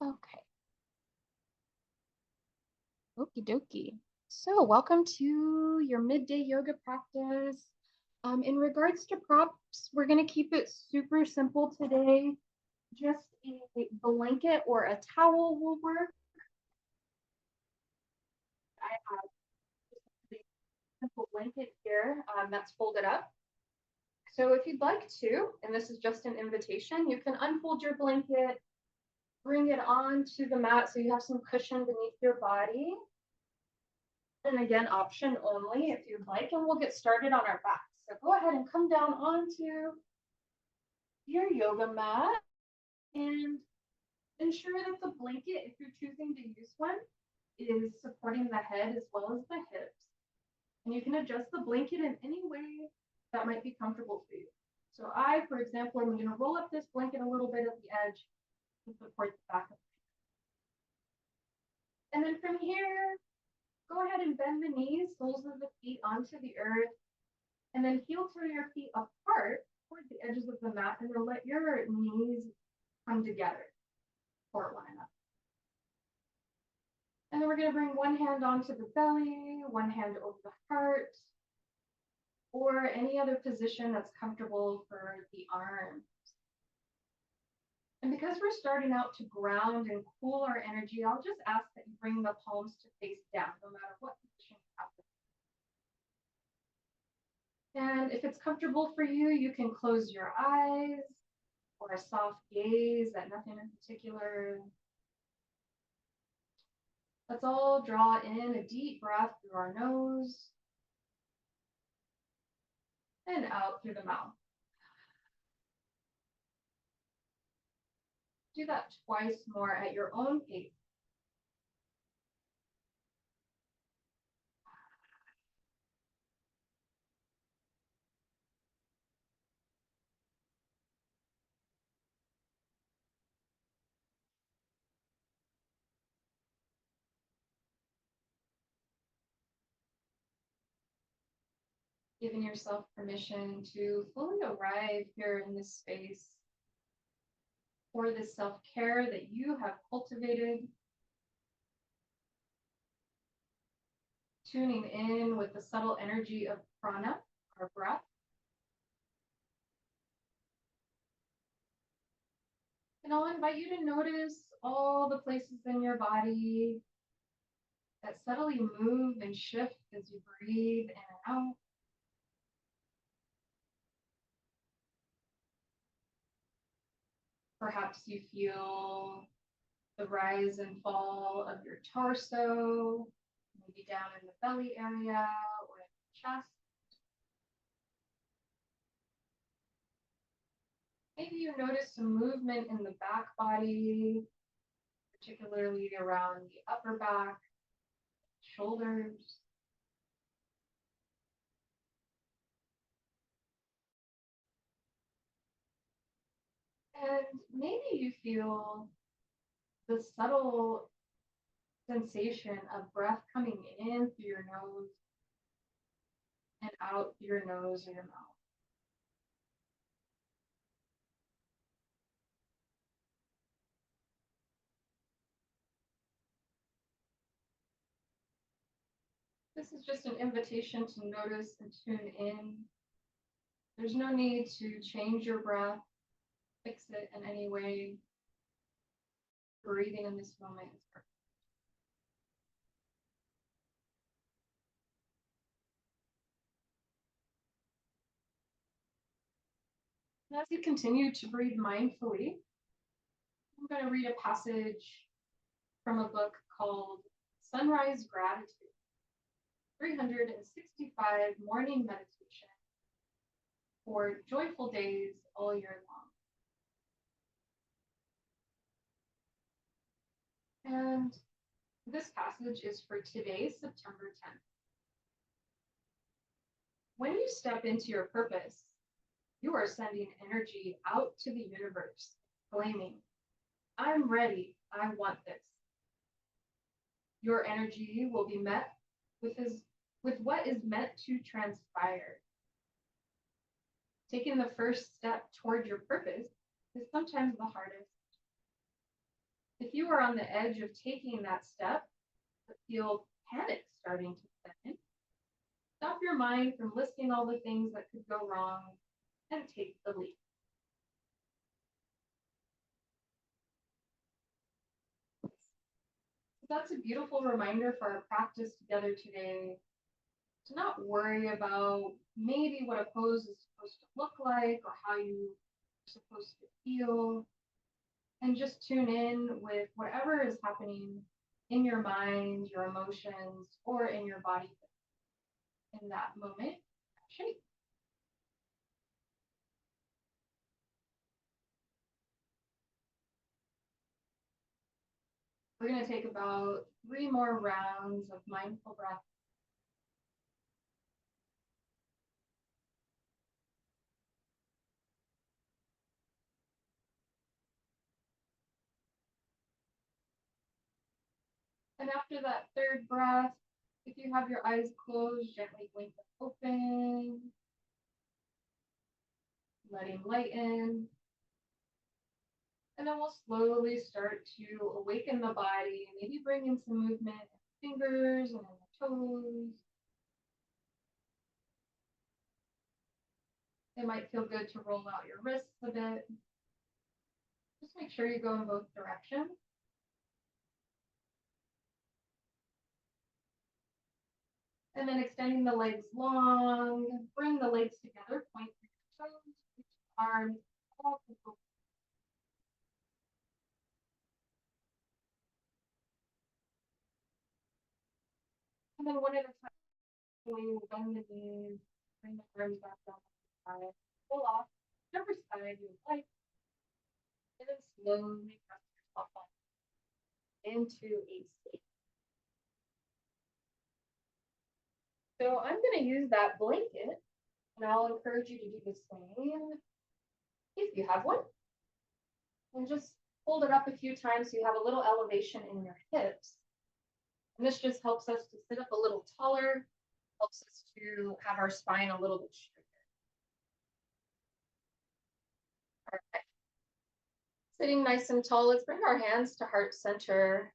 Okay, okie dokie. So, welcome to your midday yoga practice. In regards to props, we're going to keep it super simple today. Just a blanket or a towel will work. I have a simple blanket here that's folded up. So, if you'd like to, and this is just an invitation, you can unfold your blanket, bring it onto the mat so you have some cushion beneath your body. And again, option only if you'd like, and we'll get started on our backs. So go ahead and come down onto your yoga mat and ensure that the blanket, if you're choosing to use one, is supporting the head as well as the hips. And you can adjust the blanket in any way that might be comfortable for you. So I, for example, am going to roll up this blanket a little bit at the edge to support the back of it. And then from here, go ahead and bend the knees, soles of the feet onto the earth, and then heel toe your feet apart towards the edges of the mat, and then let your knees come together, support one another. And then we're going to bring one hand onto the belly, one hand over the heart, or any other position that's comfortable for the arms. And because we're starting out to ground and cool our energy, I'll just ask that you bring the palms to face down, no matter what position you have. And if it's comfortable for you, you can close your eyes or a soft gaze at nothing in particular. Let's all draw in a deep breath through our nose and out through the mouth. Do that twice more at your own pace. Giving yourself permission to fully arrive here in this space for this self-care that you have cultivated. Tuning in with the subtle energy of prana, our breath. And I'll invite you to notice all the places in your body that subtly move and shift as you breathe in and out. Perhaps you feel the rise and fall of your torso, maybe down in the belly area or in the chest. Maybe you notice some movement in the back body, particularly around the upper back, shoulders. And maybe you feel the subtle sensation of breath coming in through your nose and out through your nose or your mouth. This is just an invitation to notice and tune in. There's no need to change your breath, fix it in any way. Breathing in this moment is perfect. And as you continue to breathe mindfully, I'm going to read a passage from a book called Sunrise Gratitude, 365 Morning Meditation for Joyful Days All Year Long. And this passage is for today, September 10th. When you step into your purpose, you are sending energy out to the universe, claiming, I'm ready, I want this. Your energy will be met with what is meant to transpire. Taking the first step toward your purpose is sometimes the hardest. If you are on the edge of taking that step, but feel panic starting to set in, stop your mind from listing all the things that could go wrong and take the leap. That's a beautiful reminder for our practice together today to not worry about maybe what a pose is supposed to look like or how you're supposed to feel, and just tune in with whatever is happening in your mind, your emotions, or in your body in that moment, shape. We're going to take about 3 more rounds of mindful breath. And after that third breath, if you have your eyes closed, gently blink them open, letting light in. And then we'll slowly start to awaken the body, maybe bring in some movement in the fingers and in the toes. It might feel good to roll out your wrists a bit. Just make sure you go in both directions. And then extending the legs long, bring the legs together, point your toes, reach arms, all the way. And then one at a time, we will bend the knees, bring the arms back down the side, pull off whichever side you would like, and then slowly press yourself up into a seat. So I'm going to use that blanket, and I'll encourage you to do the same if you have one. And just hold it up a few times so you have a little elevation in your hips. And this just helps us to sit up a little taller, helps us to have our spine a little bit straighter. All right. Sitting nice and tall, let's bring our hands to heart center.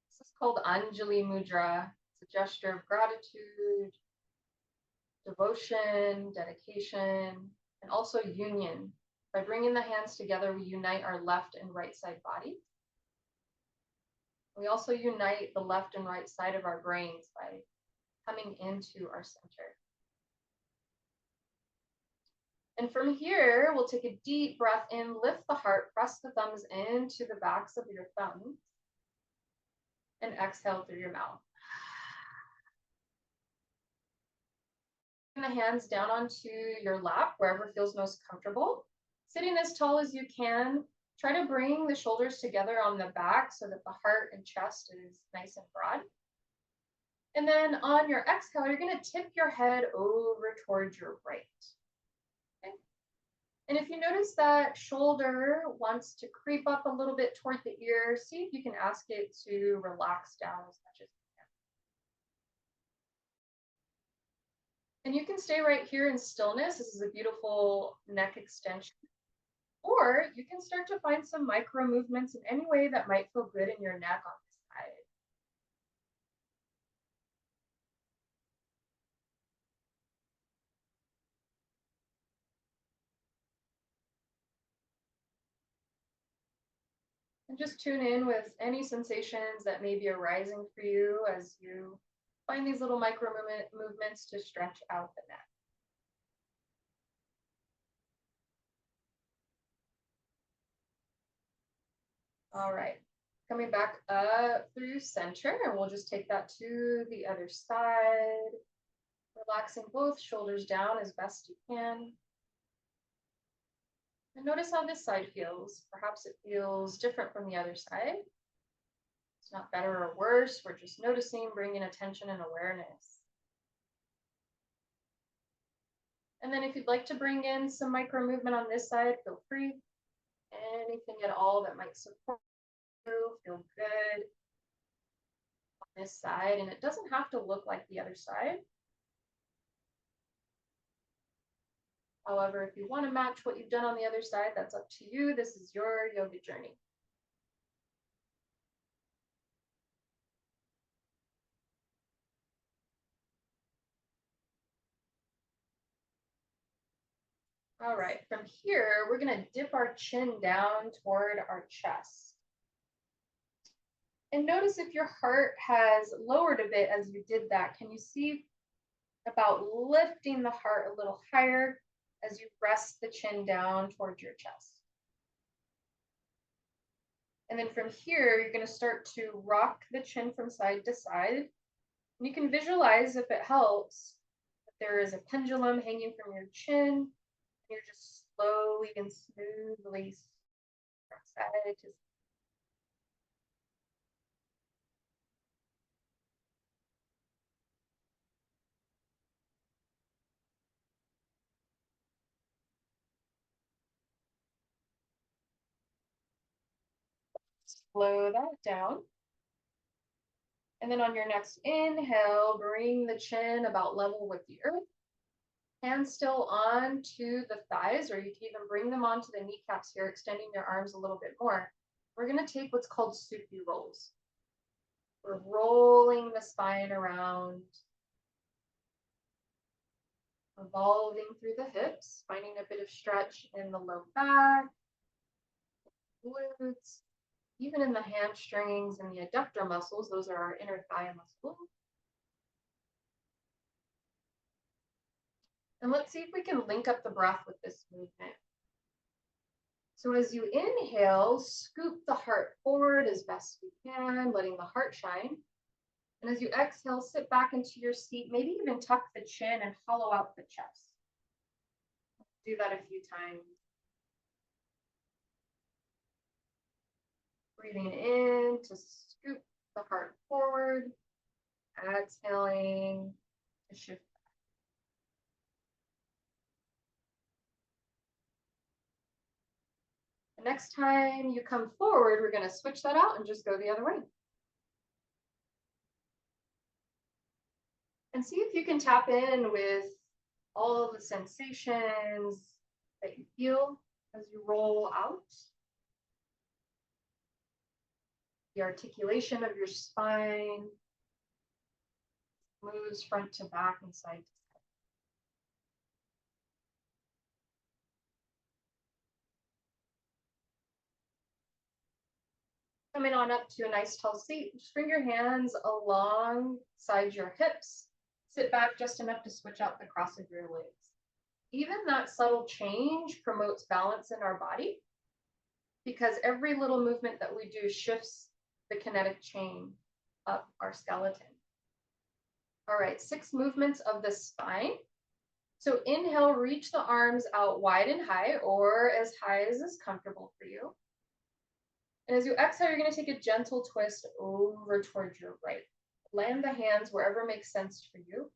This is called Anjali Mudra. It's a gesture of gratitude, devotion, dedication, and also union. By bringing the hands together, we unite our left and right side bodies. We also unite the left and right side of our brains by coming into our center. And from here, we'll take a deep breath in, lift the heart, press the thumbs into the backs of your thumbs, and exhale through your mouth. Bring the hands down onto your lap, wherever feels most comfortable. Sitting as tall as you can, try to bring the shoulders together on the back so that the heart and chest is nice and broad. And then on your exhale, you're going to tip your head over towards your right. Okay. And if you notice that shoulder wants to creep up a little bit toward the ear, see if you can ask it to relax down as much as you can. And you can stay right here in stillness. This is a beautiful neck extension. Or you can start to find some micro movements in any way that might feel good in your neck on this side. And just tune in with any sensations that may be arising for you as you find these little micro movements to stretch out the neck. All right, coming back up through center, and we'll just take that to the other side, relaxing both shoulders down as best you can. And notice how this side feels. Perhaps it feels different from the other side. It's not better or worse. We're just noticing, bringing attention and awareness. And then if you'd like to bring in some micro movement on this side, feel free. Anything at all that might support you, feel good on this side. And it doesn't have to look like the other side. However, if you want to match what you've done on the other side, that's up to you. This is your yoga journey. All right, from here, we're gonna dip our chin down toward our chest. And notice if your heart has lowered a bit as you did that. Can you see about lifting the heart a little higher as you rest the chin down towards your chest? And then from here, you're going to start to rock the chin from side to side. And you can visualize, if it helps, that there is a pendulum hanging from your chin. And you're just slowly and smoothly from side to side. Slow that down. And then on your next inhale, bring the chin about level with the earth. Hands still on to the thighs, or you can even bring them onto the kneecaps here, extending your arms a little bit more. We're going to take what's called soupy rolls. We're rolling the spine around, revolving through the hips, finding a bit of stretch in the low back, glutes, even in the hamstrings and the adductor muscles. Those are our inner thigh muscles. And let's see if we can link up the breath with this movement. So as you inhale, scoop the heart forward as best you can, letting the heart shine. And as you exhale, sit back into your seat, maybe even tuck the chin and hollow out the chest. Do that a few times. Breathing in to scoop the heart forward, exhaling to shift. The next time you come forward, we're going to switch that out and just go the other way. And see if you can tap in with all the sensations that you feel as you roll out. The articulation of your spine moves front to back and side to side. Coming on up to a nice tall seat, just bring your hands alongside your hips. Sit back just enough to switch out the cross of your legs. Even that subtle change promotes balance in our body because every little movement that we do shifts the kinetic chain up our skeleton. All right, 6 movements of the spine. So inhale, reach the arms out wide and high, or as high as is comfortable for you. And as you exhale, you're going to take a gentle twist over towards your right. Land the hands wherever makes sense for you.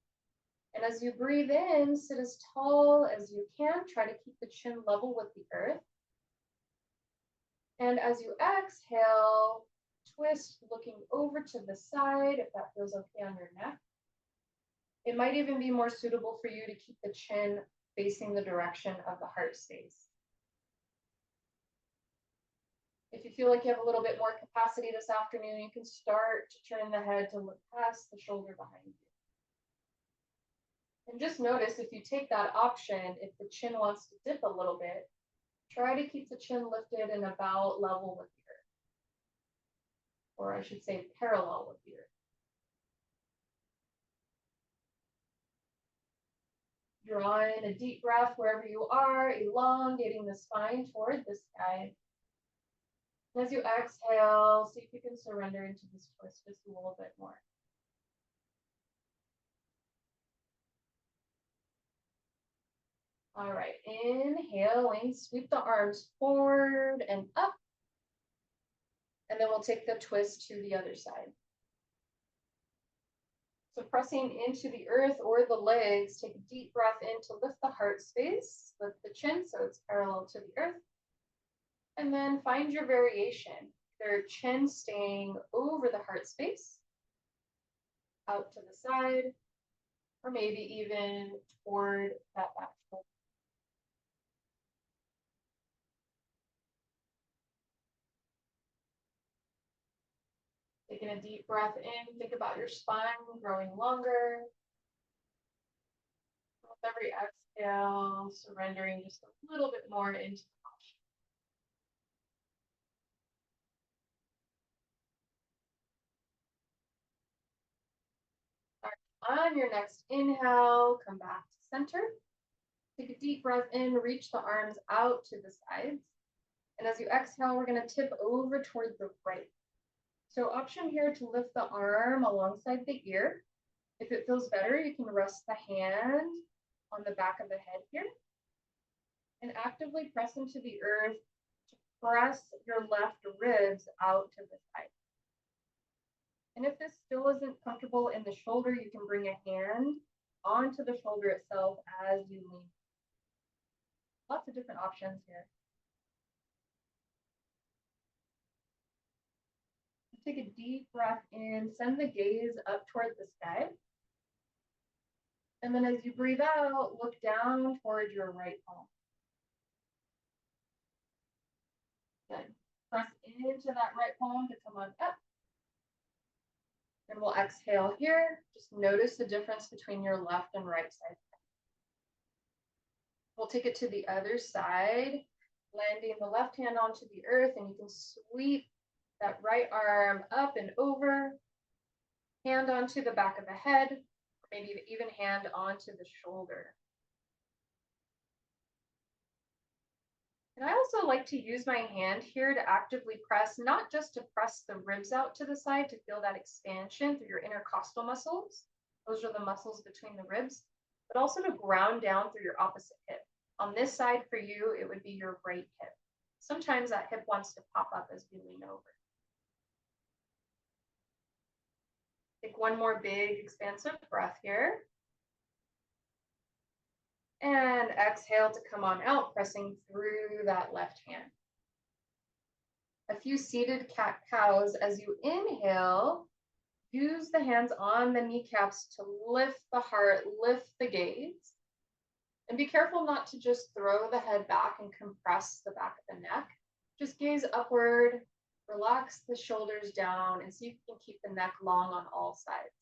And as you breathe in, sit as tall as you can. Try to keep the chin level with the earth. And as you exhale, twist looking over to the side, if that feels okay on your neck. It might even be more suitable for you to keep the chin facing the direction of the heart space. If you feel like you have a little bit more capacity this afternoon, you can start to turn the head to look past the shoulder behind you. And just notice if you take that option, if the chin wants to dip a little bit, try to keep the chin lifted and about level with the earth. Or I should say parallel with the earth. Draw in a deep breath wherever you are, elongating the spine toward the sky. And as you exhale, see if you can surrender into this twist just a little bit more. All right, inhaling, sweep the arms forward and up. And then we'll take the twist to the other side. So pressing into the earth or the legs, take a deep breath in to lift the heart space, lift the chin so it's parallel to the earth. And then find your variation, either chin staying over the heart space, out to the side, or maybe even toward that back shoulder. Taking a deep breath in, think about your spine growing longer. With every exhale, surrendering just a little bit more into the posture. On your next inhale, come back to center. Take a deep breath in, reach the arms out to the sides. And as you exhale, we're going to tip over toward the right. So option here to lift the arm alongside the ear. If it feels better, you can rest the hand on the back of the head here and actively press into the earth to press your left ribs out to the side. And if this still isn't comfortable in the shoulder, you can bring a hand onto the shoulder itself as you lean. Lots of different options here. Take a deep breath in, send the gaze up toward the sky. And then as you breathe out, look down toward your right palm. Good. Press into that right palm to come on up. And we'll exhale here. Just notice the difference between your left and right side. We'll take it to the other side, landing the left hand onto the earth, and you can sweep that right arm up and over, hand onto the back of the head, maybe even hand onto the shoulder. And I also like to use my hand here to actively press, not just to press the ribs out to the side to feel that expansion through your intercostal muscles. Those are the muscles between the ribs, but also to ground down through your opposite hip. On this side for you, it would be your right hip. Sometimes that hip wants to pop up as we lean over. Take one more big expansive breath here. And exhale to come on out, pressing through that left hand. A few seated cat-cows as you inhale. Use the hands on the kneecaps to lift the heart, lift the gaze. And be careful not to just throw the head back and compress the back of the neck. Just gaze upward, relax the shoulders down, and see if you can keep the neck long on all sides.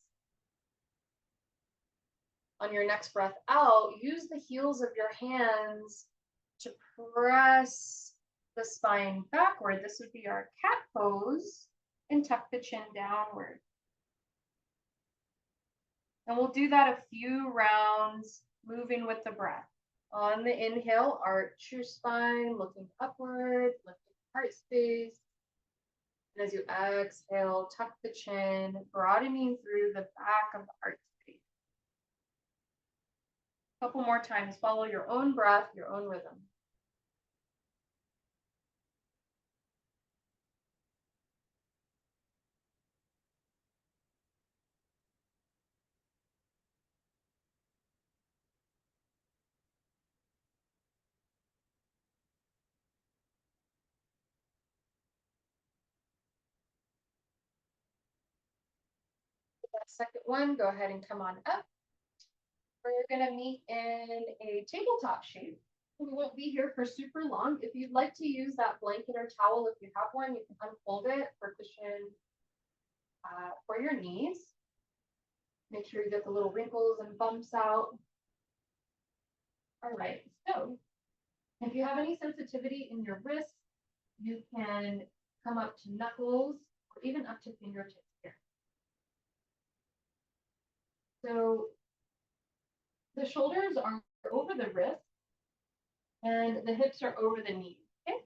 On your next breath out, use the heels of your hands to press the spine backward. This would be our cat pose, and tuck the chin downward. And we'll do that a few rounds, moving with the breath. On the inhale, arch your spine, looking upward, lifting heart space. And as you exhale, tuck the chin, broadening through the back of the heart space. A couple more times, follow your own breath, your own rhythm. That second one, go ahead and come on up. We're going to meet in a tabletop shape. We won't be here for super long. If you'd like to use that blanket or towel, if you have one, you can unfold it for cushion for your knees. Make sure you get the little wrinkles and bumps out. All right, so if you have any sensitivity in your wrists, you can come up to knuckles or even up to fingertips here. So the shoulders are over the wrists and the hips are over the knees, okay?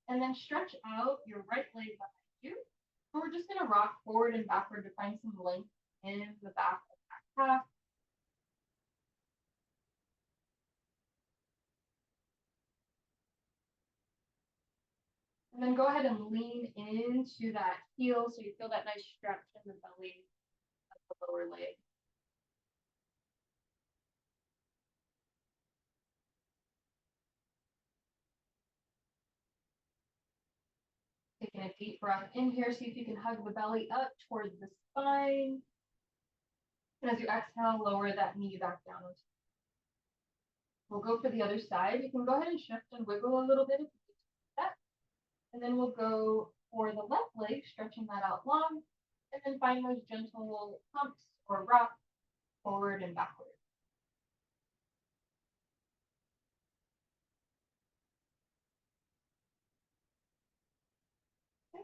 And then stretch out your right leg behind you. And we're just gonna rock forward and backward to find some length in the back of the back half. And then go ahead and lean into that heel so you feel that nice stretch in the belly of the lower leg. Taking a deep breath in here, see if you can hug the belly up towards the spine. And as you exhale, lower that knee back down. We'll go for the other side. You can go ahead and shift and wiggle a little bit if you do that. And then we'll go for the left leg, stretching that out long. And then find those gentle humps or rocks forward and backward.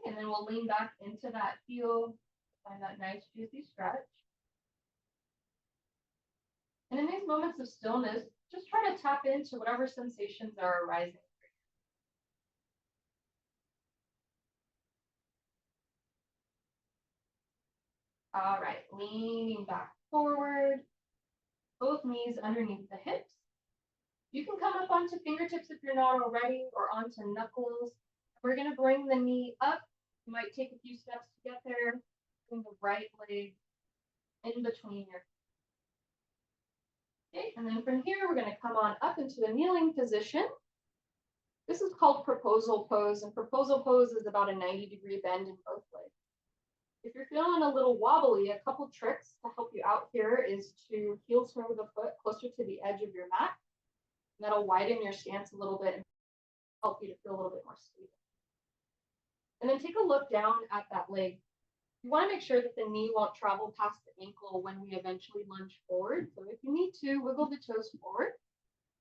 Okay, and then we'll lean back into that heel, find that nice juicy stretch. And in these moments of stillness, just try to tap into whatever sensations are arising. All right, leaning back forward, both knees underneath the hips. You can come up onto fingertips if you're not already, or onto knuckles. We're gonna bring the knee up. You might take a few steps to get there. Bring the right leg in between your. Okay, and then from here, we're gonna come on up into a kneeling position. This is called proposal pose, and proposal pose is about a 90-degree bend in both legs. If you're feeling a little wobbly, a couple tricks to help you out here is to heel turn the foot closer to the edge of your mat. And that'll widen your stance a little bit and help you to feel a little bit more stable. And then take a look down at that leg. You want to make sure that the knee won't travel past the ankle when we eventually lunge forward. So if you need to, wiggle the toes forward.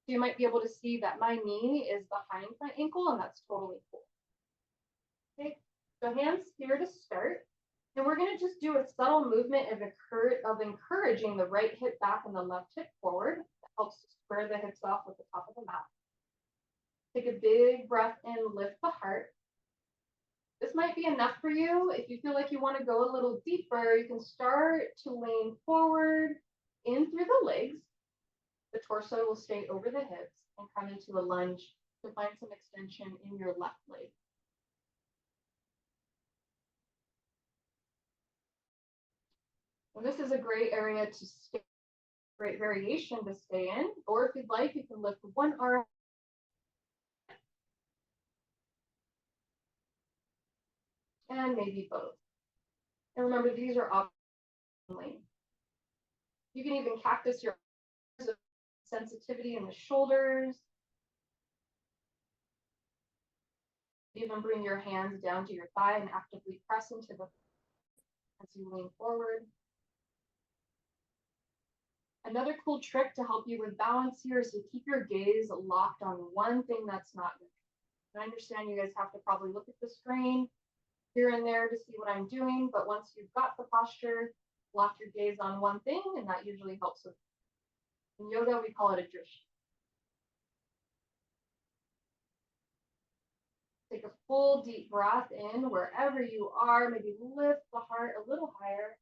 So you might be able to see that my knee is behind my ankle, and that's totally cool. Okay, so hands here to start. And we're going to just do a subtle movement of encouraging the right hip back and the left hip forward. That helps to square the hips off with the top of the mat. Take a big breath in, lift the heart. This might be enough for you. If you feel like you want to go a little deeper, you can start to lean forward in through the legs. The torso will stay over the hips and come into a lunge to find some extension in your left leg. And this is a great area to stay, great variation to stay in. Or if you'd like, you can lift one arm and maybe both. And remember, these are optionally. You can even cactus your sensitivity in the shoulders. Even bring your hands down to your thigh and actively press into the as you lean forward. Another cool trick to help you with balance here is to keep your gaze locked on one thing that's not moving. I understand you guys have to probably look at the screen here and there to see what I'm doing, but once you've got the posture, lock your gaze on one thing, and that usually helps with. In yoga, we call it a drishti. Take a full deep breath in wherever you are. Maybe lift the heart a little higher.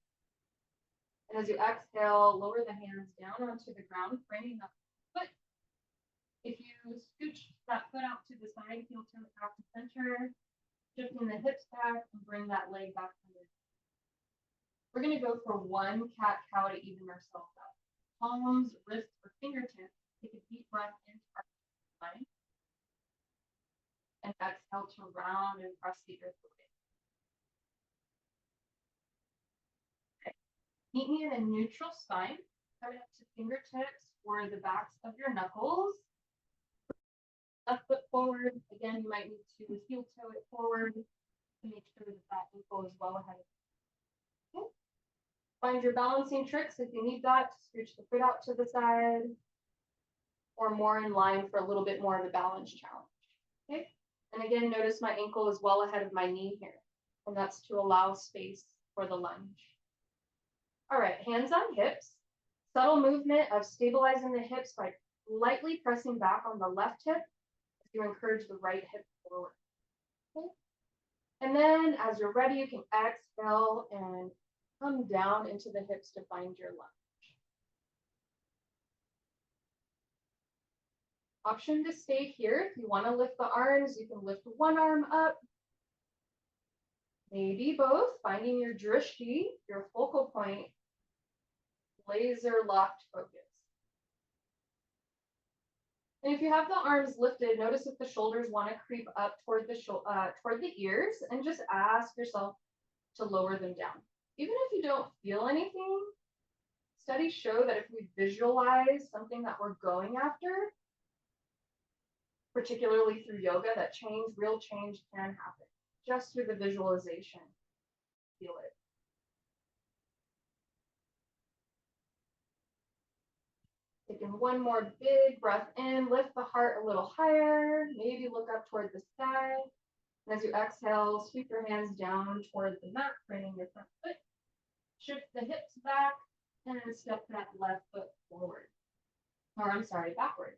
And as you exhale, lower the hands down onto the ground, framing the foot. If you scooch that foot out to the side, heel turn back to center, shifting the hips back, and bring that leg back under. We're going to go for one cat-cow to even ourselves up. Palms, wrists, or fingertips. Take a deep breath into our spine. And exhale to round and press the earth away. Okay. Meet me in a neutral spine, coming up to fingertips or the backs of your knuckles. Left foot forward. Again, you might need to heel toe it forward to make sure that that ankle is well ahead of you. Okay. Find your balancing tricks if you need that. Scooch the foot out to the side or more in line for a little bit more of a balance challenge. Okay. And again, notice my ankle is well ahead of my knee here, and that's to allow space for the lunge. All right, hands on hips. Subtle movement of stabilizing the hips by lightly pressing back on the left hip as you encourage the right hip forward. Okay. And then as you're ready, you can exhale and come down into the hips to find your lunge. Option to stay here. If you want to lift the arms, you can lift one arm up, maybe both, finding your drishti, your focal point, laser locked focus. And if you have the arms lifted, notice if the shoulders want to creep up toward the ears, and just ask yourself to lower them down. Even if you don't feel anything, studies show that if we visualize something that we're going after, particularly through yoga, that real change can happen just through the visualization. Feel it. Taking one more big breath in, lift the heart a little higher, maybe look up toward the sky. And as you exhale, sweep your hands down toward the mat, bringing your front foot. Shift the hips back and step that left foot forward. Or I'm sorry, backward.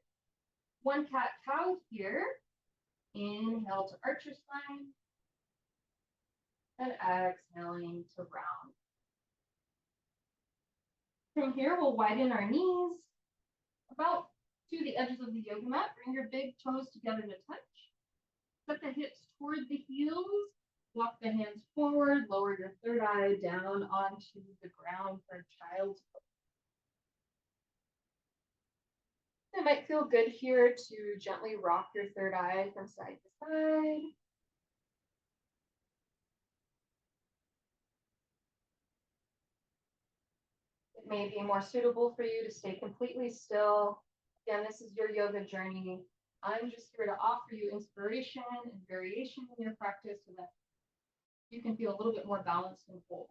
One cat cow here. Inhale to arch your spine. And exhaling to round. From here, we'll widen our knees about to the edges of the yoga mat. Bring your big toes together to touch. Set the hips toward the heels. Walk the hands forward. Lower your third eye down onto the ground for child's pose. It might feel good here to gently rock your third eye from side to side. It may be more suitable for you to stay completely still. Again, this is your yoga journey. I'm just here to offer you inspiration and variation in your practice so that you can feel a little bit more balanced and whole.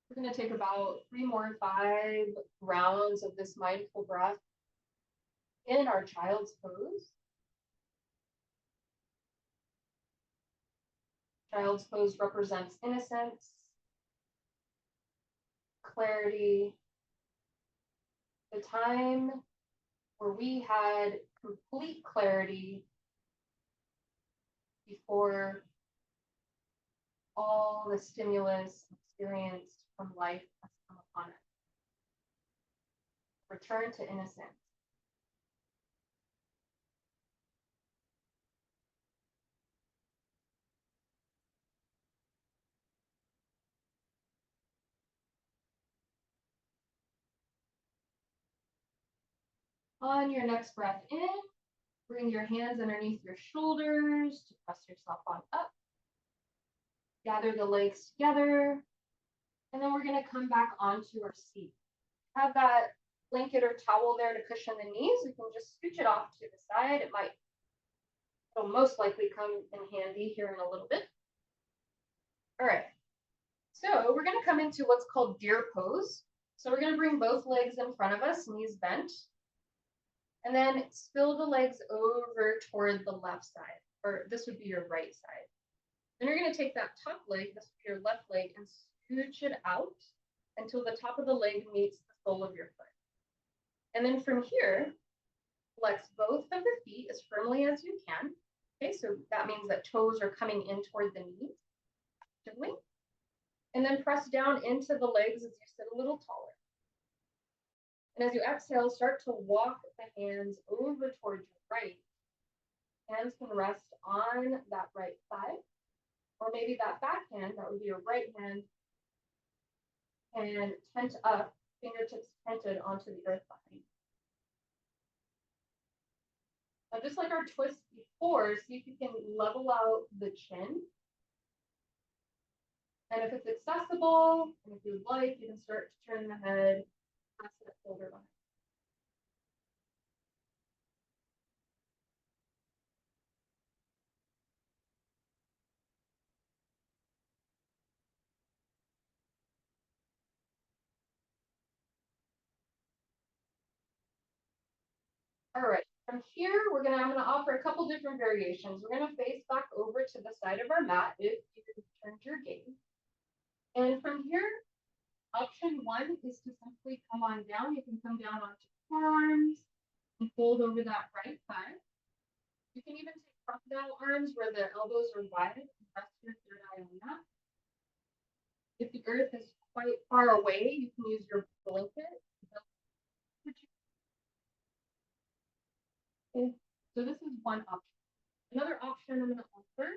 We're going to take about 5 rounds of this mindful breath in our child's pose. Child's pose represents innocence, clarity, the time where we had complete clarity before all the stimulus experienced from life has come upon us. Return to innocence. On your next breath in, bring your hands underneath your shoulders to press yourself on up. Gather the legs together, and then we're going to come back onto our seat. Have that blanket or towel there to cushion the knees. You can just scooch it off to the side. It'll most likely come in handy here in a little bit. All right, so we're going to come into what's called deer pose. So we're going to bring both legs in front of us, knees bent, and then spill the legs over toward the left side, or this would be your right side. Then you're going to take that top leg, this would be your left leg, and scooch it out until the top of the leg meets the sole of your foot. And then from here, flex both of the feet as firmly as you can. Okay, so that means that toes are coming in toward the knees. Actively. And then press down into the legs as you sit a little taller. And as you exhale, start to walk the hands over towards your right. Hands can rest on that right side, or maybe that back hand, that would be your right hand, and tent up, fingertips tented onto the earth behind. Now, just like our twist before, see if you can level out the chin. And if it's accessible, and if you'd like, you can start to turn the head, press that shoulder behind. All right, from here, I'm gonna offer a couple different variations. We're gonna face back over to the side of our mat if you turned your gaze. And from here, option one is to simply come on down. You can come down onto forearms and fold over that right side. You can even take crocodile arms where the elbows are wide and rest your third eye on that. If the earth is quite far away, you can use your blanket. Okay. So this is one option. Another option I'm going to offer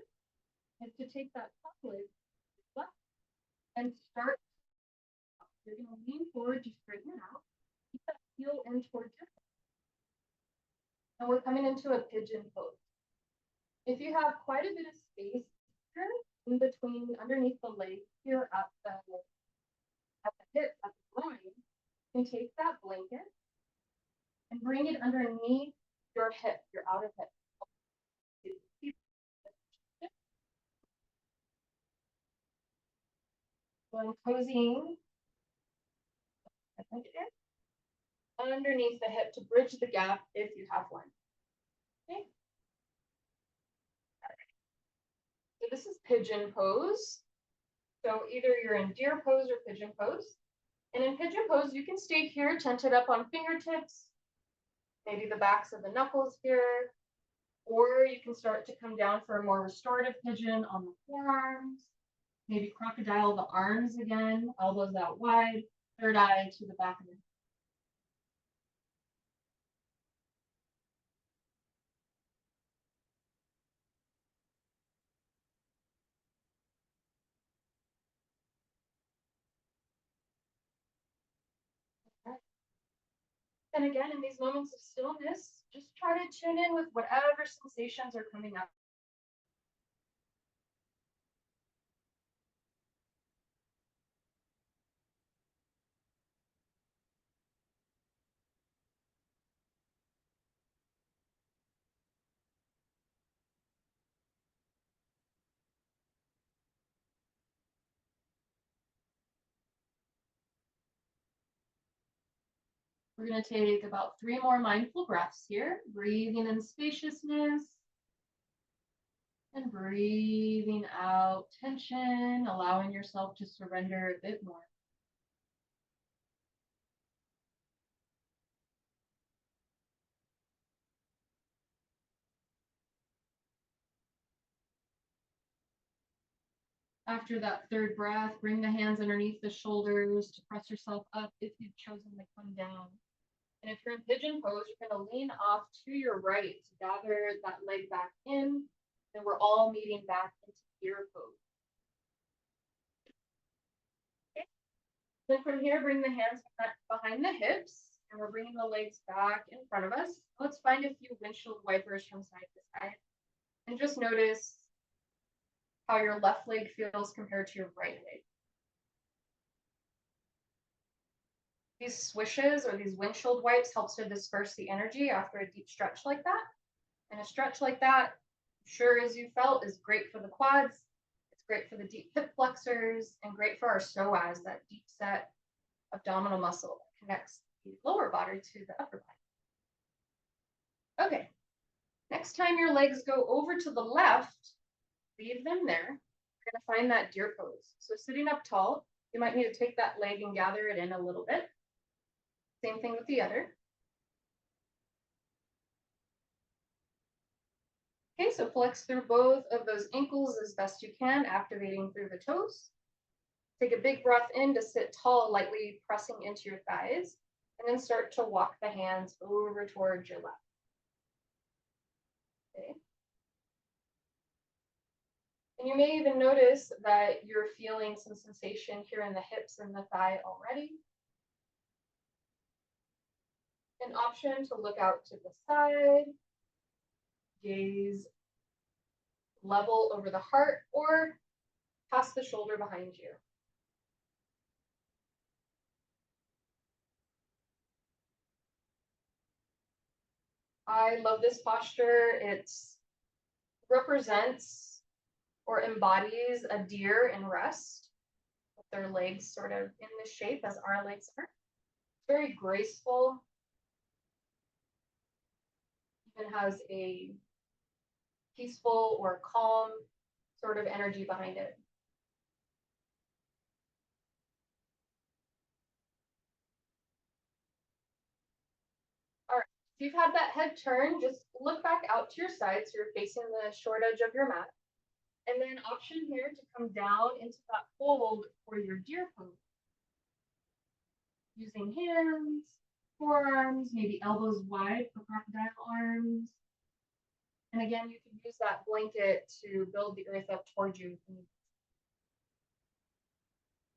is to take that top leg left and start. You're going to lean forward to straighten it out. Keep that heel in towards your foot. And we're coming into a pigeon pose. If you have quite a bit of space here in between, underneath the legs here at the hip, at the groin, you can take that blanket and bring it underneath your hip, your outer hip. So I'm cozying underneath the hip to bridge the gap if you have one. Okay. So this is pigeon pose. So either you're in deer pose or pigeon pose. And in pigeon pose, you can stay here, tented up on fingertips, maybe the backs of the knuckles here, or you can start to come down for a more restorative pigeon on the forearms, maybe crocodile the arms again, elbows out wide, third eye to the back of the head. And again, in these moments of stillness, just try to tune in with whatever sensations are coming up. We're going to take about 3 more mindful breaths here, breathing in spaciousness and breathing out tension, allowing yourself to surrender a bit more. After that third breath, bring the hands underneath the shoulders to press yourself up if you've chosen to come down. And if you're in pigeon pose, you're going to lean off to your right to gather that leg back in. And we're all meeting back into deer pose. Okay. Then from here, bring the hands behind the hips. And we're bringing the legs back in front of us. Let's find a few windshield wipers from side to side. And just notice how your left leg feels compared to your right leg. These swishes or these windshield wipes helps to disperse the energy after a deep stretch like that. And a stretch like that, sure as you felt, is great for the quads. It's great for the deep hip flexors and great for our psoas, that deep set abdominal muscle that connects the lower body to the upper body. Okay, next time your legs go over to the left, leave them there. You're going to find that deer pose. So sitting up tall, you might need to take that leg and gather it in a little bit. Same thing with the other. Okay, so flex through both of those ankles as best you can, activating through the toes. Take a big breath in to sit tall, lightly pressing into your thighs, and then start to walk the hands over towards your left. Okay. And you may even notice that you're feeling some sensation here in the hips and the thigh already. An option to look out to the side, gaze level over the heart, or past the shoulder behind you. I love this posture. It represents or embodies a deer in rest, with their legs sort of in the shape as our legs are. Very graceful. Even has a peaceful or calm sort of energy behind it. All right, if you've had that head turn, just look back out to your side so you're facing the short edge of your mat. And then option here to come down into that fold for your deer pose. Using hands, forearms, maybe elbows wide for crocodile arms. And again, you can use that blanket to build the earth up towards you.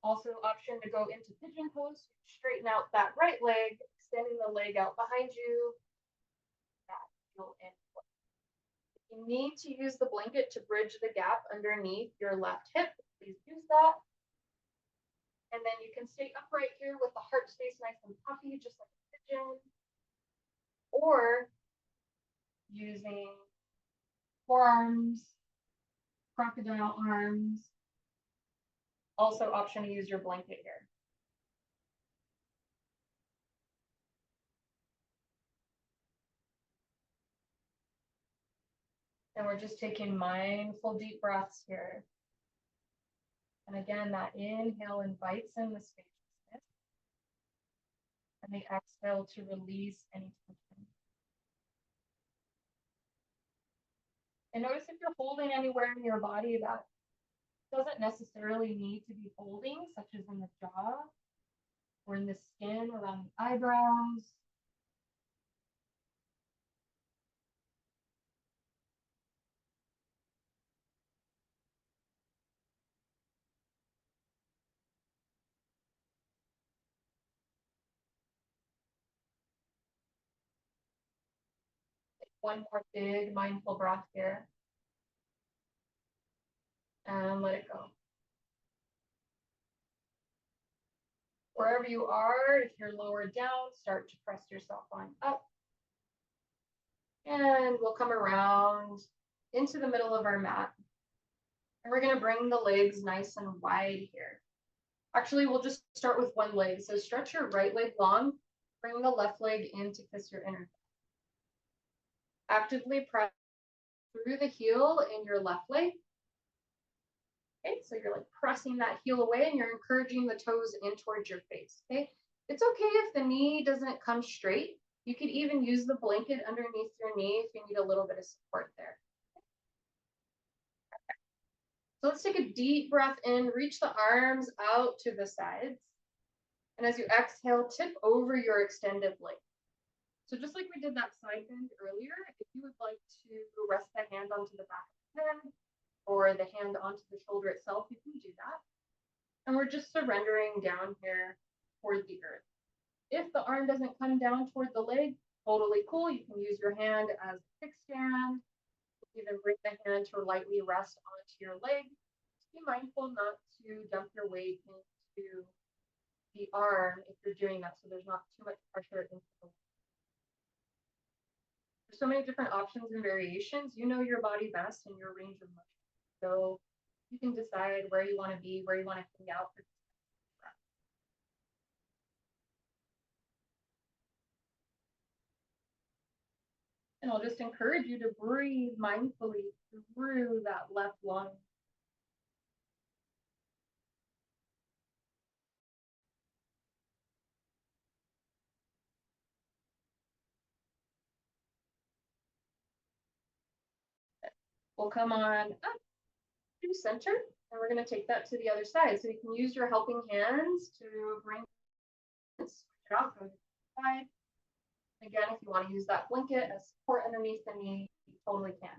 Also option to go into pigeon pose, straighten out that right leg, extending the leg out behind you. If you need to use the blanket to bridge the gap underneath your left hip, please use that. And then you can stay upright here with the heart space nice and puffy, just like a pigeon. Or using forearms, crocodile arms. Also option to use your blanket here. And we're just taking mindful deep breaths here. And again, that inhale invites in the spaciousness. And the exhale to release any tension. And notice if you're holding anywhere in your body that doesn't necessarily need to be holding, such as in the jaw or in the skin around the eyebrows. One more big mindful breath here. And let it go. Wherever you are, if you're lower down, start to press yourself on up. And we'll come around into the middle of our mat. And we're going to bring the legs nice and wide here. Actually, we'll just start with one leg. So stretch your right leg long, bring the left leg in to kiss your inner thigh. Actively press through the heel in your left leg. Okay, so you're like pressing that heel away and you're encouraging the toes in towards your face. Okay, it's okay if the knee doesn't come straight. You could even use the blanket underneath your knee if you need a little bit of support there. Okay. So let's take a deep breath in, reach the arms out to the sides. And as you exhale, tip over your extended leg. So just like we did that side bend earlier, if you would like to rest the hand onto the back of the head or the hand onto the shoulder itself, you can do that. And we're just surrendering down here toward the earth. If the arm doesn't come down toward the leg, totally cool. You can use your hand as a kickstand. Even bring the hand to lightly rest onto your leg. Be mindful not to dump your weight into the arm if you're doing that, so there's not too much pressure into the leg. There's so many different options and variations. You know your body best and your range of motion. So you can decide where you want to be, where you want to hang out for. And I'll just encourage you to breathe mindfully through that left lung. We'll come on up to center, and we're going to take that to the other side. So you can use your helping hands to bring it out, go to the side. Again, if you want to use that blanket as support underneath the knee, you totally can.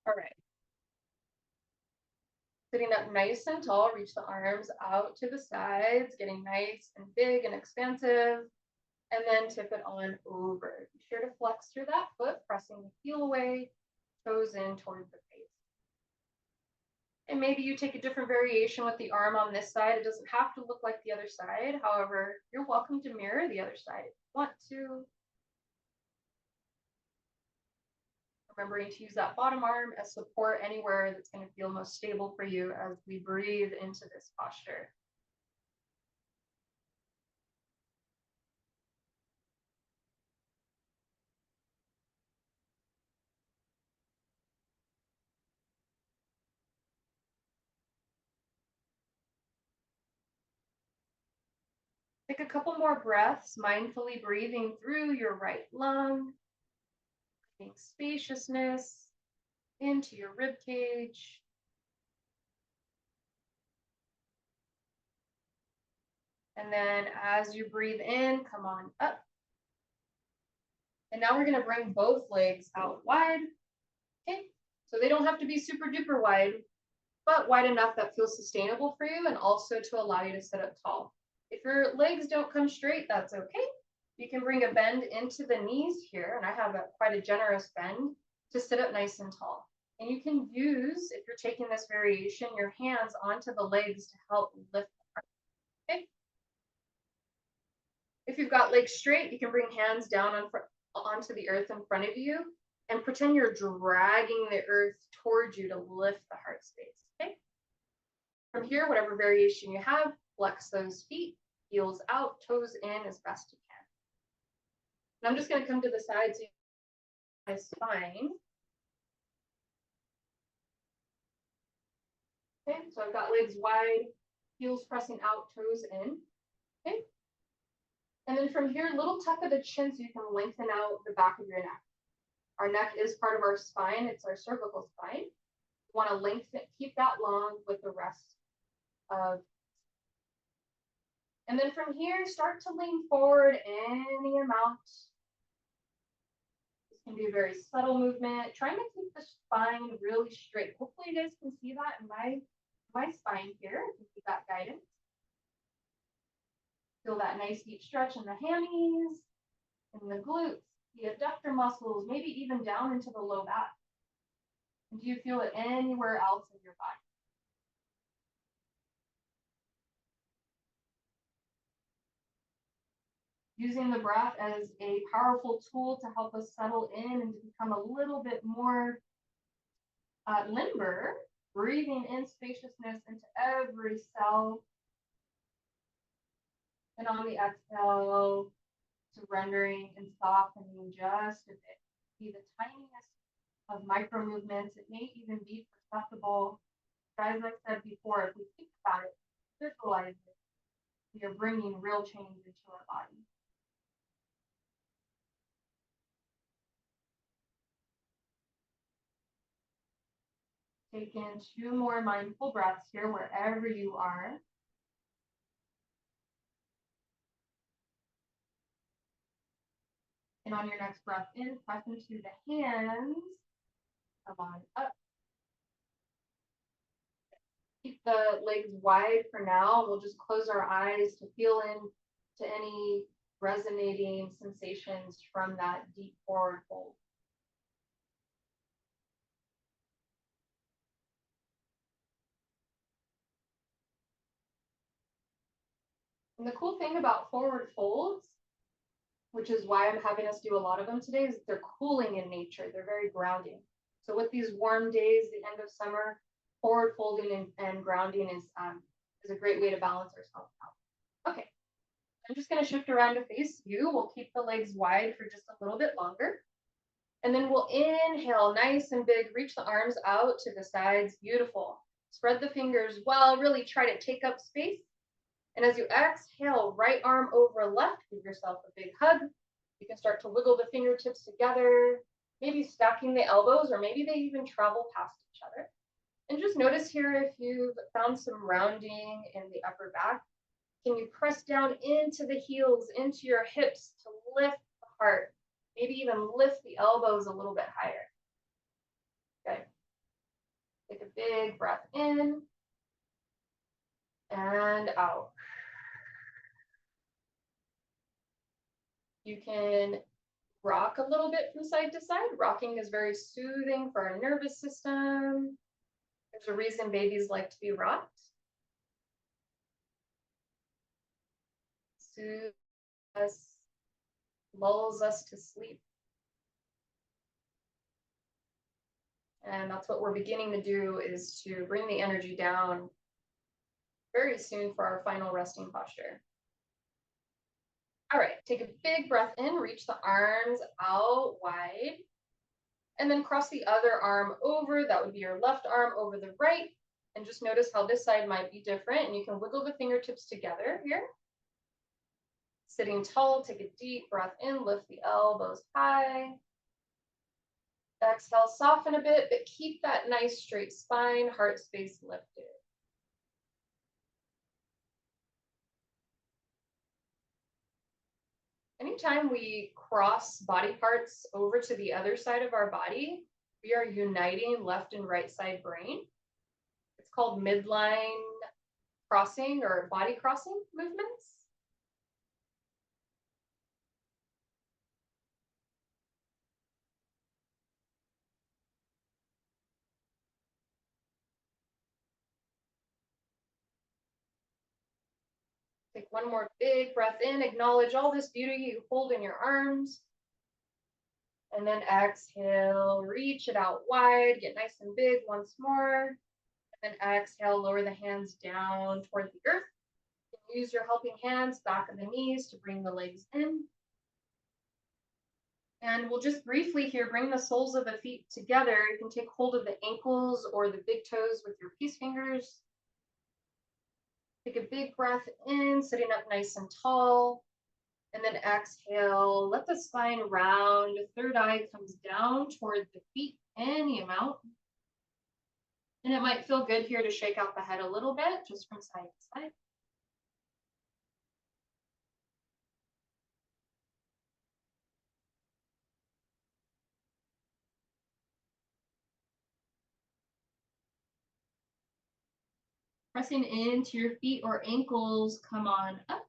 All right. Sitting up nice and tall, reach the arms out to the sides, getting nice and big and expansive, and then tip it on over. Be sure to flex through that foot, pressing the heel away, toes in toward the face. And maybe you take a different variation with the arm on this side. It doesn't have to look like the other side. However, you're welcome to mirror the other side if you want to. Remembering to use that bottom arm as support anywhere that's going to feel most stable for you as we breathe into this posture. Take a couple more breaths, mindfully breathing through your right lung, bringing spaciousness into your rib cage. And then as you breathe in, come on up. And now we're going to bring both legs out wide. Okay, so they don't have to be super duper wide, but wide enough that feels sustainable for you and also to allow you to sit up tall. If your legs don't come straight, that's okay. You can bring a bend into the knees here, and I have quite a generous bend to sit up nice and tall. And you can use, if you're taking this variation, your hands onto the legs to help lift the heart. Okay. If you've got legs straight, you can bring hands down onto the earth in front of you and pretend you're dragging the earth towards you to lift the heart space. Okay. From here, whatever variation you have, flex those feet, heels out, toes in as best you can. And I'm just going to come to the side so you my spine. Okay, so I've got legs wide, heels pressing out, toes in. Okay. And then from here, little tuck of the chin so you can lengthen out the back of your neck. Our neck is part of our spine. It's our cervical spine. You want to lengthen it, keep that long with the rest of. And then from here, start to lean forward any amount. This can be a very subtle movement. Trying to keep the spine really straight. Hopefully you guys can see that in my spine here. You can see that guidance. Feel that nice deep stretch in the hammies, in the glutes, the adductor muscles, maybe even down into the low back. And do you feel it anywhere else in your body? Using the breath as a powerful tool to help us settle in and to become a little bit more limber, breathing in spaciousness into every cell. And on the exhale, surrendering and softening just a bit. Be the tiniest of micro movements. It may even be perceptible. As I said before, if we think about it, visualize it, we are bringing real change into our body. Take in 2 more mindful breaths here, wherever you are. And on your next breath in, press into the hands. Come on up. Keep the legs wide for now. We'll just close our eyes to feel into any resonating sensations from that deep forward fold. And the cool thing about forward folds, which is why I'm having us do a lot of them today, is they're cooling in nature. They're very grounding. So with these warm days, the end of summer, forward folding and grounding is a great way to balance ourselves out. Okay, I'm just going to shift around to face you. We'll keep the legs wide for just a little bit longer. And then we'll inhale nice and big, reach the arms out to the sides. Beautiful. Spread the fingers well, really try to take up space. And as you exhale, right arm over left, give yourself a big hug. You can start to wiggle the fingertips together, maybe stacking the elbows, or maybe they even travel past each other. And just notice here if you've found some rounding in the upper back. Can you press down into the heels, into your hips to lift the heart? Maybe even lift the elbows a little bit higher. Okay. Take a big breath in and out. You can rock a little bit from side to side. Rocking is very soothing for our nervous system. There's a reason babies like to be rocked. Soothes us, lulls us to sleep. And that's what we're beginning to do, is to bring the energy down very soon for our final resting posture. All right, take a big breath in, reach the arms out wide, and then cross the other arm over. That would be your left arm over the right. And just notice how this side might be different. And you can wiggle the fingertips together here. Sitting tall, take a deep breath in, lift the elbows high. Exhale, soften a bit, but keep that nice straight spine, heart space lifted. Anytime we cross body parts over to the other side of our body, we are uniting left and right side brain. It's called midline crossing or body crossing movements. Take one more big breath in, acknowledge all this beauty you hold in your arms. And then exhale, reach it out wide, get nice and big once more. And then exhale, lower the hands down toward the earth. Use your helping hands, back of the knees to bring the legs in. And we'll just briefly here bring the soles of the feet together. You can take hold of the ankles or the big toes with your peace fingers. Take a big breath in, sitting up nice and tall. And then exhale, let the spine round. Third eye comes down toward the feet, any amount. And it might feel good here to shake out the head a little bit, just from side to side. Pressing into your feet or ankles, come on up.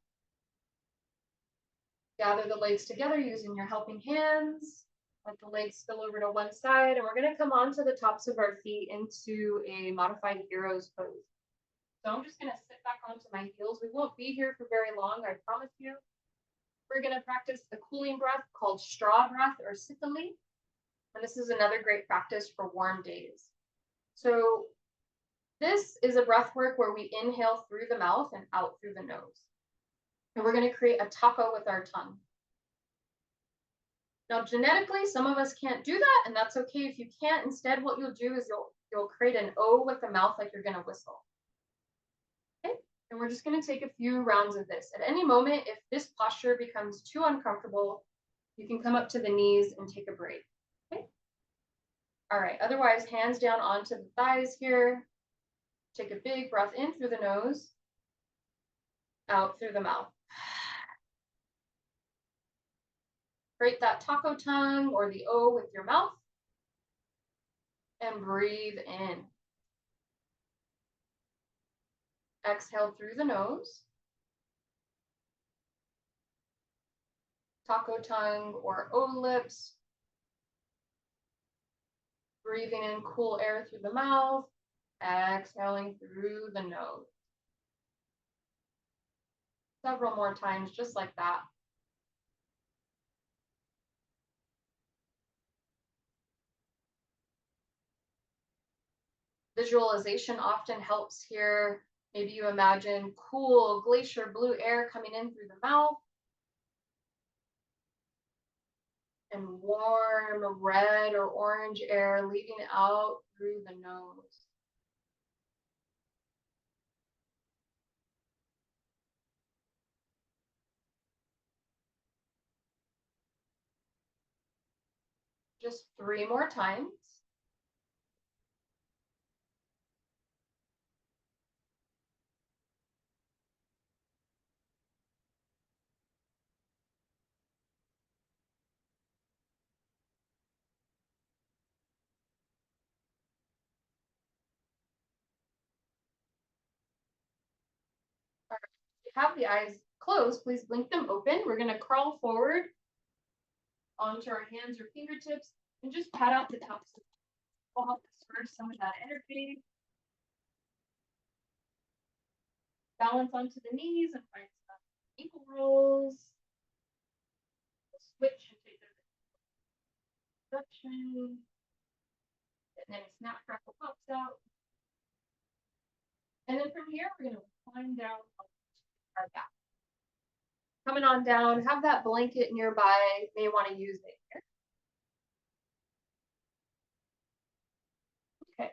Gather the legs together using your helping hands. Let the legs spill over to one side, and we're going to come onto the tops of our feet into a modified hero's pose. So I'm just going to sit back onto my heels. We won't be here for very long, I promise you. We're going to practice the cooling breath called straw breath or sitali. And this is another great practice for warm days. So this is a breath work where we inhale through the mouth and out through the nose. And we're going to create a taco with our tongue. Now, genetically, some of us can't do that, and that's okay if you can't. Instead, what you'll do is you'll create an O with the mouth like you're going to whistle. Okay? And we're just going to take a few rounds of this. At any moment, if this posture becomes too uncomfortable, you can come up to the knees and take a break. Okay? All right. Otherwise, hands down onto the thighs here. Take a big breath in through the nose, out through the mouth. Create that taco tongue or the O with your mouth. And breathe in. Exhale through the nose. Taco tongue or O lips. Breathing in cool air through the mouth. Exhaling through the nose. Several more times just like that. Visualization often helps here. Maybe you imagine cool glacier blue air coming in through the mouth and warm red or orange air leaving out through the nose. Just 3 more times. All right. If you have the eyes closed, please blink them open. We're going to crawl forward onto our hands or fingertips and just pat out the tops. We'll help disperse some of that energy. Balance onto the knees and find some ankle rolls. We'll switch and take the direction. And then a snap crackle pops out. And then from here, we're going to climb down our back. Coming on down, have that blanket nearby. You may want to use it here. Okay.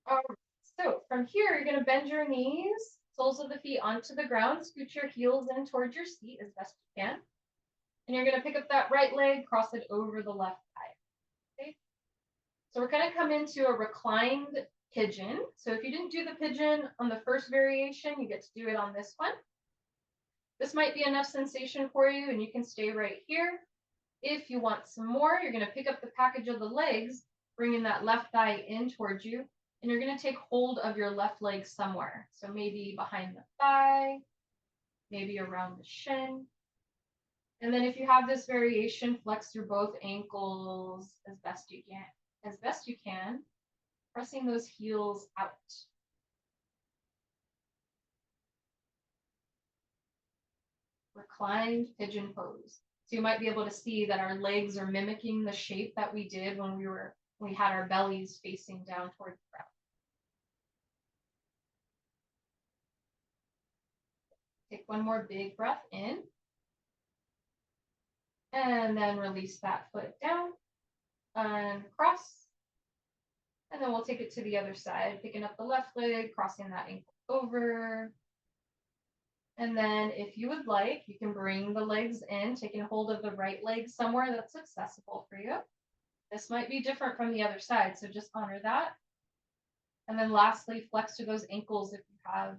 All right. So from here, you're going to bend your knees, soles of the feet onto the ground, scoot your heels in towards your seat as best you can. And you're going to pick up that right leg, cross it over the left thigh. Okay. So we're going to come into a reclined pigeon. So if you didn't do the pigeon on the first variation, you get to do it on this one. This might be enough sensation for you, and you can stay right here. If you want some more, you're going to pick up the package of the legs, bringing that left thigh in towards you, and you're going to take hold of your left leg somewhere. So maybe behind the thigh, maybe around the shin. And then if you have this variation, flex through both ankles as best you can, pressing those heels out. reclined pigeon pose. So you might be able to see that our legs are mimicking the shape that we did when we had our bellies facing down toward the ground. Take one more big breath in. And then release that foot down and cross. And then we'll take it to the other side, picking up the left leg, crossing that ankle over. And then if you would like, you can bring the legs in, taking hold of the right leg somewhere that's accessible for you. This might be different from the other side, so just honor that. And then lastly, flex through those ankles if you have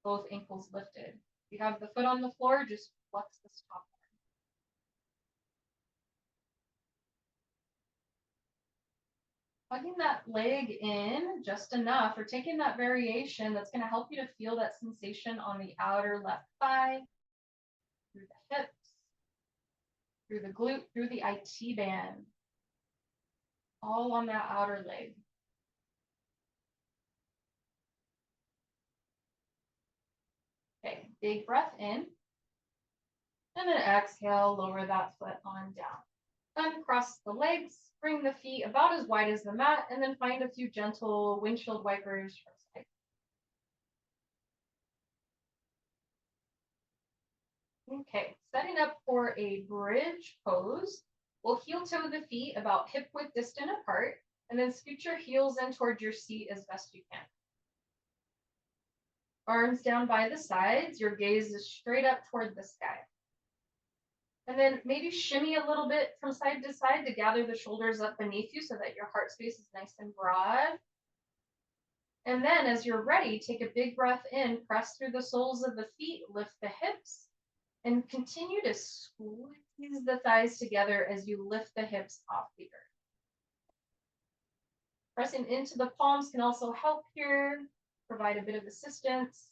both ankles lifted. If you have the foot on the floor, just flex this top. Hugging that leg in just enough, or taking that variation that's going to help you to feel that sensation on the outer left thigh, through the hips, through the glute, through the IT band, all on that outer leg. Okay, big breath in, and then exhale, lower that foot on down. Uncross the legs, bring the feet about as wide as the mat, and then find a few gentle windshield wipers from side. Okay, setting up for a bridge pose. We'll heel toe the feet about hip width distant apart, and then scoot your heels in toward your seat as best you can. Arms down by the sides, your gaze is straight up toward the sky. And then maybe shimmy a little bit from side to side to gather the shoulders up beneath you so that your heart space is nice and broad. And then as you're ready, take a big breath in, press through the soles of the feet, lift the hips, and continue to squeeze the thighs together as you lift the hips off the earth. Pressing into the palms can also help here, provide a bit of assistance.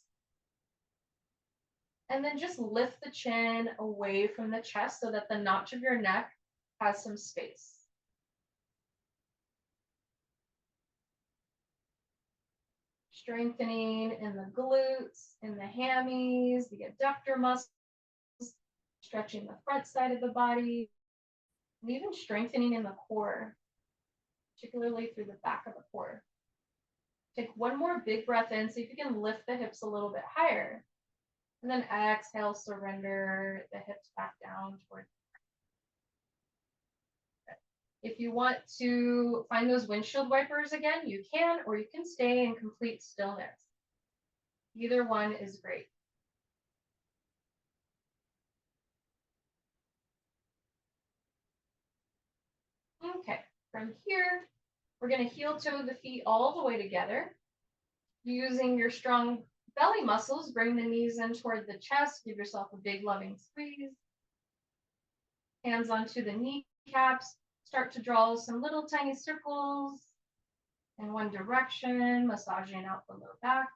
And then just lift the chin away from the chest so that the notch of your neck has some space. Strengthening in the glutes, in the hammies, the adductor muscles, stretching the front side of the body, and even strengthening in the core, particularly through the back of the core. Take one more big breath in, see if you can lift the hips a little bit higher. And then exhale, surrender the hips back down toward. If you want to find those windshield wipers again, you can, or you can stay in complete stillness. Either one is great. Okay, from here, we're going to heel toe the feet all the way together. Using your strong belly muscles, bring the knees in toward the chest. Give yourself a big loving squeeze. Hands onto the kneecaps. Start to draw some little tiny circles in one direction, massaging out the low back.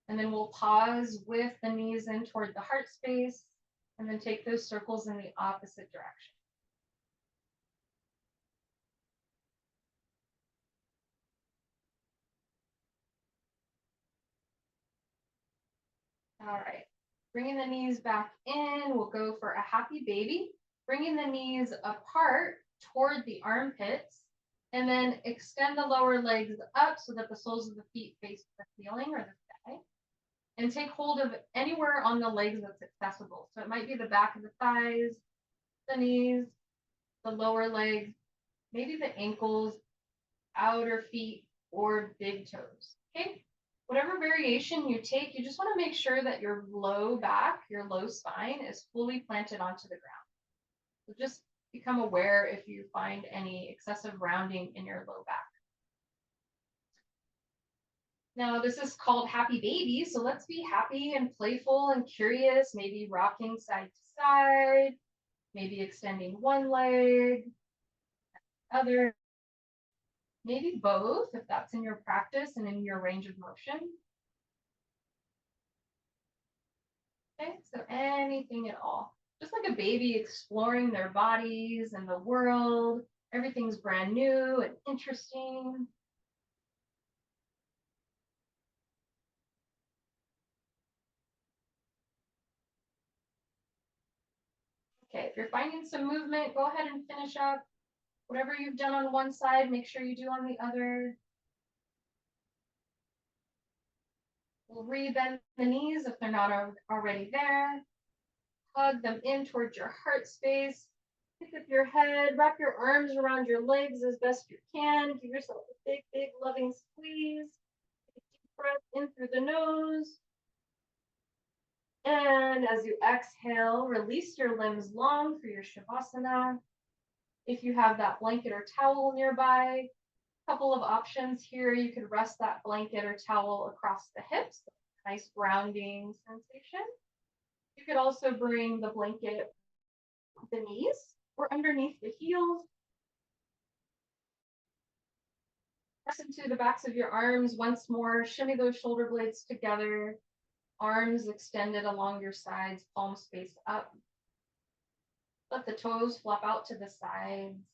And then we'll pause with the knees in toward the heart space, and then take those circles in the opposite direction. All right, bringing the knees back in, we'll go for a happy baby, bringing the knees apart toward the armpits, and then extend the lower legs up so that the soles of the feet face the ceiling or the sky, and take hold of anywhere on the legs that's accessible. So it might be the back of the thighs, the knees, the lower legs, maybe the ankles, outer feet, or big toes, okay? Whatever variation you take, you just want to make sure that your low back, your low spine is fully planted onto the ground. So just become aware if you find any excessive rounding in your low back. Now, this is called happy baby, so let's be happy and playful and curious, maybe rocking side to side, maybe extending one leg, other. Maybe both, if that's in your practice and in your range of motion. Okay, so anything at all. Just like a baby exploring their bodies and the world. Everything's brand new and interesting. Okay, if you're finding some movement, go ahead and finish up. Whatever you've done on one side, make sure you do on the other. We'll re-bend the knees if they're not already there. Hug them in towards your heart space. Pick up your head, wrap your arms around your legs as best you can. Give yourself a big, big loving squeeze. Take a deep breath in through the nose. And as you exhale, release your limbs long for your Shavasana. If you have that blanket or towel nearby, a couple of options here. You could rest that blanket or towel across the hips, nice grounding sensation. You could also bring the blanket the knees or underneath the heels. Press into the backs of your arms once more. Shimmy those shoulder blades together. Arms extended along your sides, palms face up. Let the toes flop out to the sides.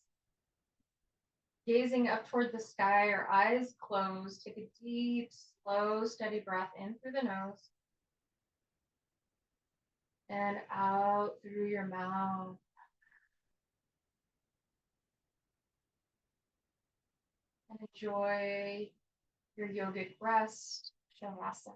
Gazing up toward the sky, our eyes closed. Take a deep, slow, steady breath in through the nose and out through your mouth. And enjoy your yogic rest, Shavasana.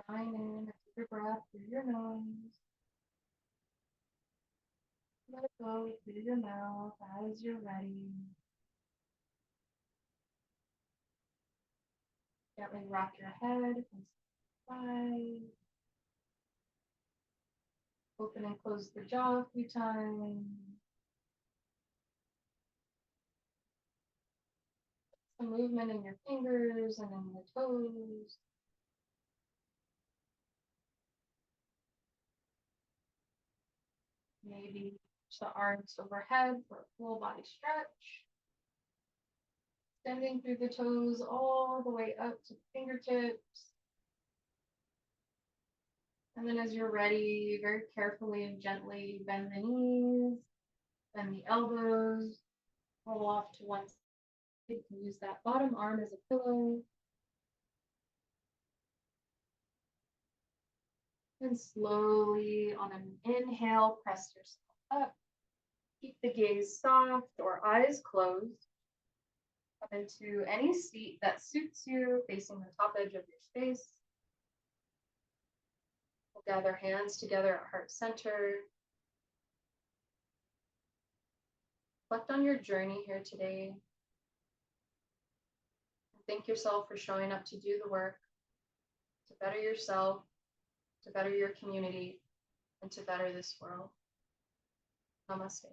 Drawing in your breath through your nose. Let it go through your mouth as you're ready. Gently rock your head from side. Open and close the jaw a few times. Some movement in your fingers and in the toes. Maybe reach the arms overhead for a full body stretch. Extending through the toes all the way up to the fingertips. And then as you're ready, very carefully and gently bend the knees, bend the elbows, roll off to one side. You can use that bottom arm as a pillow. And slowly on an inhale, press yourself up. Keep the gaze soft or eyes closed. Come into any seat that suits you, facing the top edge of your space. We'll gather hands together at heart center. Reflect on your journey here today. Thank yourself for showing up to do the work, to better yourself, to better your community, and to better this world. Namaste.